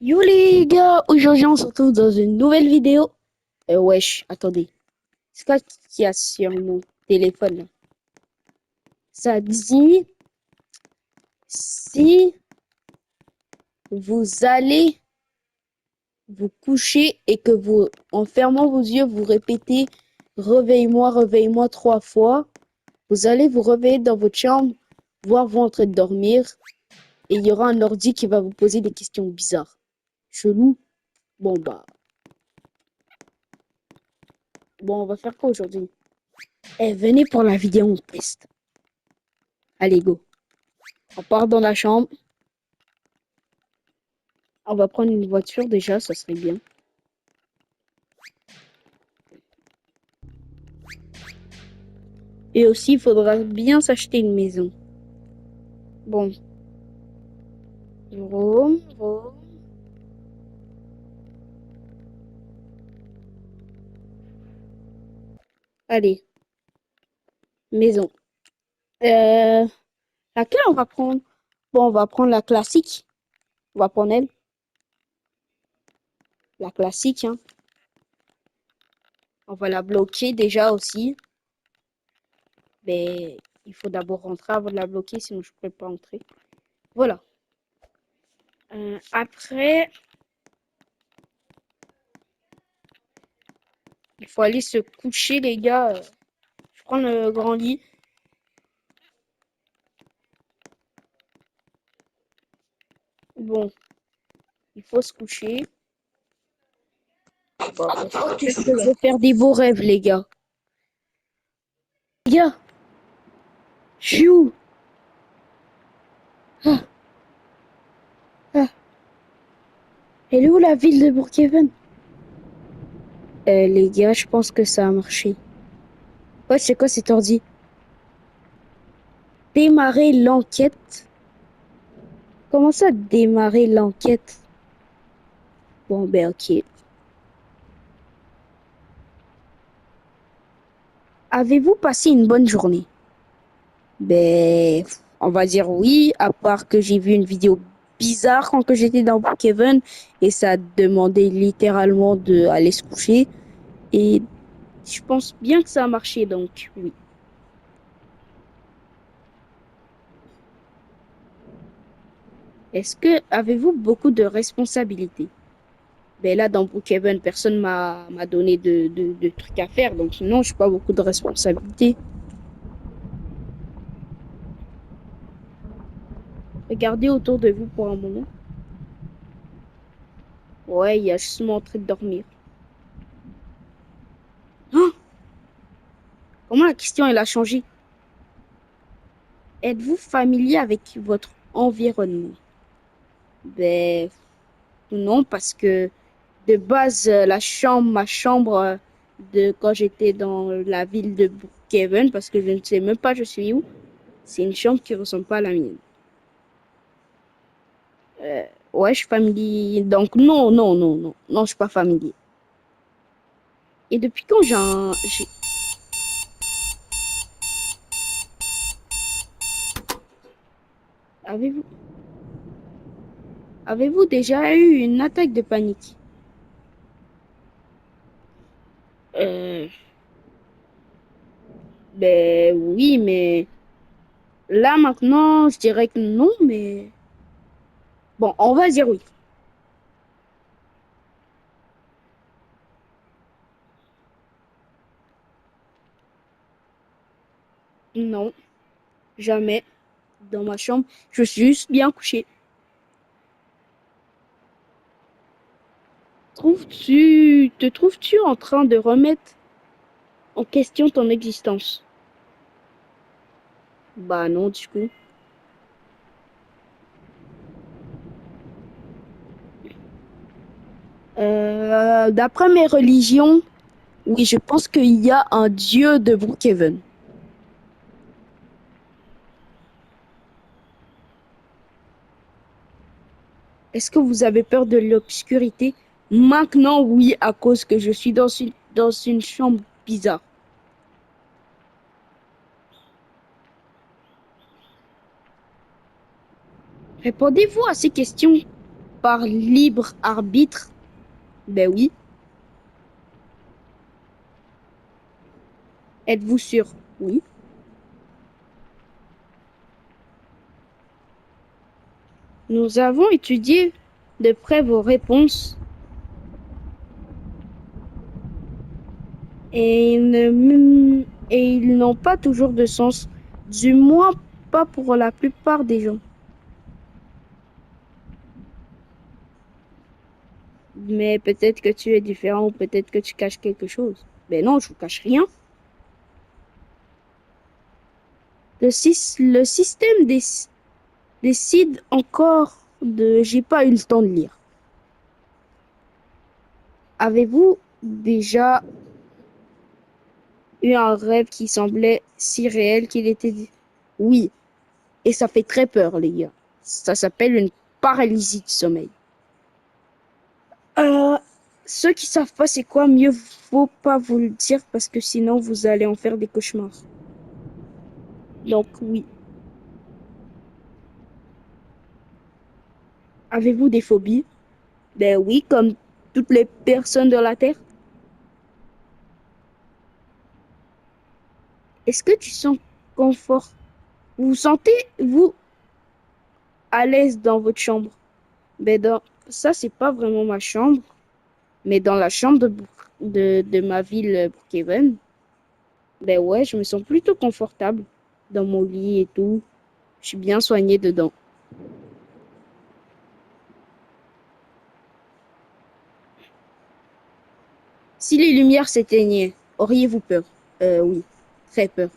Yo les gars, aujourd'hui on se retrouve dans une nouvelle vidéo. Wesh, attendez. C'est quoi qu'il y a sur mon téléphone là? Ça dit si vous allez vous coucher et que vous, en fermant vos yeux, vous répétez réveille-moi, réveille-moi 3 fois. Vous allez vous réveiller dans votre chambre, voir vous en train de dormir et il y aura un ordi qui va vous poser des questions bizarres. Chelou. Bon bah, bon on va faire quoi aujourd'hui? Eh, venez pour la vidéo on teste. Allez go. On part dans la chambre. On va prendre une voiture déjà, ça serait bien. Et aussi, il faudra bien s'acheter une maison. Bon. Vroom, vroom. Allez, maison. Euh, laquelle on va prendre? Bon, on va prendre la classique. On va prendre elle. La classique, hein. On va la bloquer déjà aussi. Mais il faut d'abord rentrer avant de la bloquer, sinon je ne pourrais pas entrer. Voilà. Après, il faut aller se coucher, les gars. Je prends le grand lit. Bon, il faut se coucher. Bon, j'espère que je vais faire des beaux rêves, les gars. Les gars, je suis où? Ah, ah. Elle est où la ville de Brookhaven? Les gars, je pense que ça a marché. Ouais, c'est quoi cet ordi? Démarrer l'enquête? Comment ça, démarrer l'enquête? Bon, ben ok. Avez-vous passé une bonne journée? Ben, on va dire oui, à part que j'ai vu une vidéo bizarre quand que j'étais dans Brookhaven et ça demandait littéralement de aller se coucher. Et je pense bien que ça a marché, donc oui. Est-ce que avez-vous beaucoup de responsabilités? Ben là, dans Brookhaven, personne m'a donné de trucs à faire, donc non, je n'ai pas beaucoup de responsabilités. Regardez autour de vous pour un moment. Ouais, il y a justement en train de dormir. Hein? Comment la question elle a changé? Êtes-vous familier avec votre environnement? Ben non, parce que de base, ma chambre de quand j'étais dans la ville de Brookhaven, parce que je ne sais même pas je suis où, c'est une chambre qui ressemble pas à la mienne. Ouais, je suis familier. Donc non, non, non, non, non, je suis pas familier. Et depuis quand avez-vous, avez-vous déjà eu une attaque de panique? Euh, ben oui, mais là maintenant, je dirais que non, mais bon, on va dire oui. Non, jamais dans ma chambre. Je suis juste bien couché. Te trouves-tu en train de remettre en question ton existence? Bah non, du coup. D'après mes religions, oui, je pense qu'il y a un dieu de Brookhaven. Est-ce que vous avez peur de l'obscurité? Maintenant, oui, à cause que je suis dans une chambre bizarre. Répondez-vous à ces questions. par libre arbitre? Ben oui. Êtes-vous sûr? Oui. Nous avons étudié de près vos réponses et, et ils n'ont pas toujours de sens, du moins pas pour la plupart des gens. Mais peut-être que tu es différent ou peut-être que tu caches quelque chose. Ben non, je vous cache rien. Le système décide encore de... J'ai pas eu le temps de lire. Avez-vous déjà eu un rêve qui semblait si réel qu'il était dit? Oui, et ça fait très peur, les gars. Ça s'appelle une paralysie du sommeil. Euh, Ceux qui savent pas c'est quoi, mieux vaut pas vous le dire parce que sinon vous allez en faire des cauchemars. Donc oui. Avez-vous des phobies? Ben oui, comme toutes les personnes de la Terre. Est-ce que tu sens confort? Vous vous sentez, vous, à l'aise dans votre chambre? Ben ça, c'est pas vraiment ma chambre, mais dans la chambre de ma ville, Brookhaven, ben ouais, je me sens plutôt confortable dans mon lit et tout. Je suis bien soignée dedans. Si les lumières s'éteignaient, auriez-vous peur? Oui, très peur.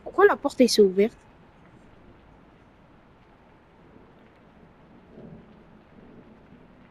Pourquoi la porte est ouverte?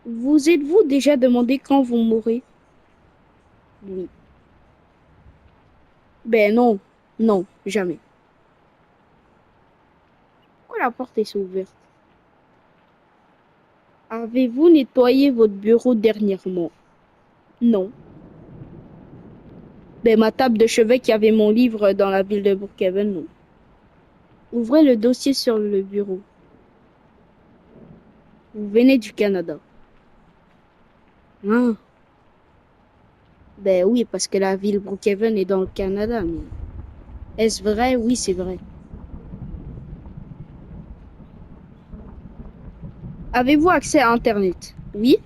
Vous êtes-vous déjà demandé quand vous mourrez? Oui. Ben non, non, jamais. Pourquoi la porte est ouverte? Avez-vous nettoyé votre bureau dernièrement? Non. Ben ma table de chevet qui avait mon livre dans la ville de Brookhaven, non. Ouvrez le dossier sur le bureau. Vous venez du Canada. Ah, ben oui, parce que la ville Brookhaven est dans le Canada, mais est-ce vrai? Oui, c'est vrai. Avez-vous accès à Internet? Oui.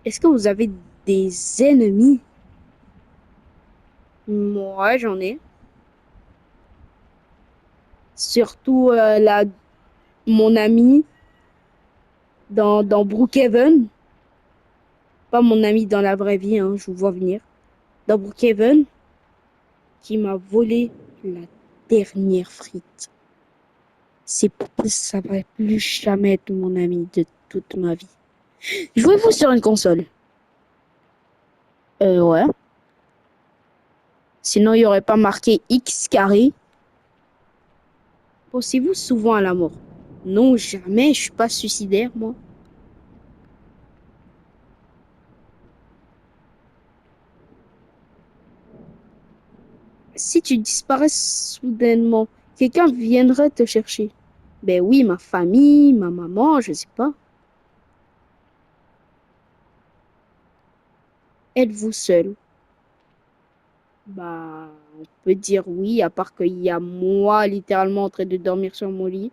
Est-ce que vous avez des ennemis? Moi, j'en ai. Surtout mon ami dans Brookhaven. Pas mon ami dans la vraie vie, hein, je vous vois venir. Dans Brookhaven, qui m'a volé la dernière frite. C'est ça va plus jamais être mon ami de toute ma vie. Jouez-vous sur une console? Ouais. Sinon, il n'y aurait pas marqué X carré. Pensez-vous souvent à la mort? Non, jamais. Je suis pas suicidaire, moi. Si tu disparais soudainement, quelqu'un viendrait te chercher. Ben oui, ma famille, ma maman, je sais pas. Êtes-vous seul? Bah, on peut dire oui, à part qu'il y a moi littéralement en train de dormir sur mon lit.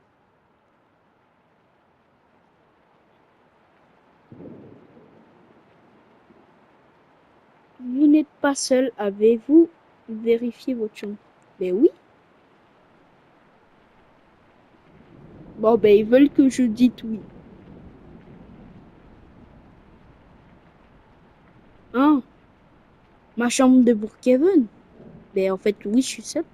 Vous n'êtes pas seul, avez-vous vérifié votre chambre? Ben oui. Bon, ben ils veulent que je dise oui. Hein? Ma chambre de Brookhaven? Ben en fait, oui, je suis seule.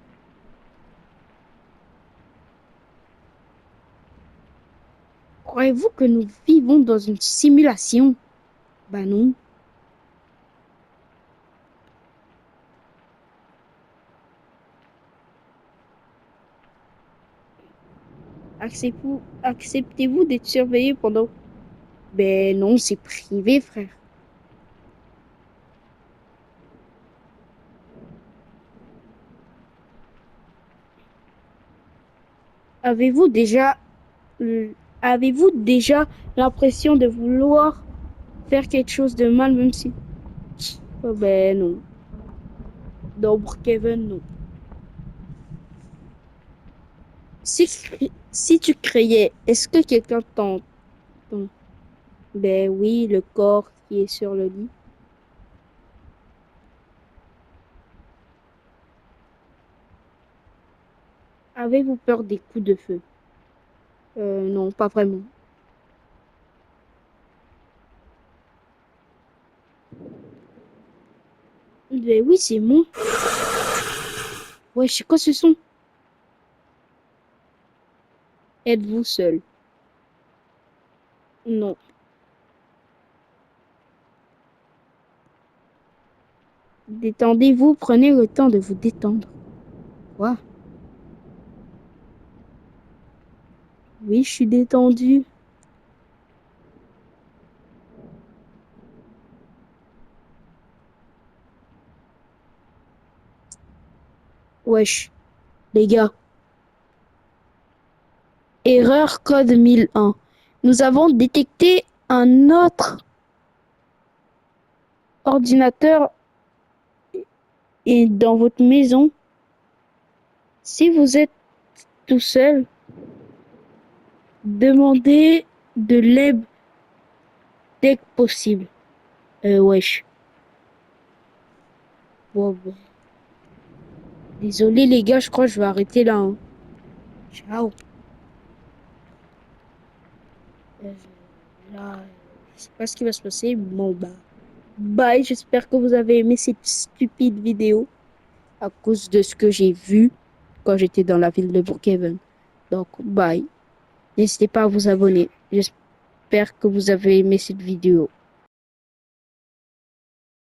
Croyez-vous que nous vivons dans une simulation? Ben non. Acceptez-vous d'être surveillé pendant... Ben non, c'est privé, frère. Avez-vous déjà, euh, avez-vous déjà l'impression de vouloir faire quelque chose de mal, même si... Oh ben non. Dans Brookhaven, non. Si tu criais, est-ce que quelqu'un t'entend? Ben oui, le corps qui est sur le lit. Avez-vous peur des coups de feu? Non, pas vraiment. Ben oui, c'est moi. Ouais, c'est quoi ce son? Êtes-vous seul? Non. Détendez-vous, prenez le temps de vous détendre. Quoi? Oui, je suis détendu. Wesh, les gars. Erreur code 1001. Nous avons détecté un autre ordinateur dans votre maison. Si vous êtes tout seul, demandez de l'aide dès que possible. Wesh. Bon, bon. Désolé les gars, je crois que je vais arrêter là, hein. Ciao. Euh, Là, je sais pas ce qui va se passer. Bon, bah, bye. J'espère que vous avez aimé cette stupide vidéo à cause de ce que j'ai vu quand j'étais dans la ville de Brookhaven. Donc, bye. N'hésitez pas à vous abonner. J'espère que vous avez aimé cette vidéo.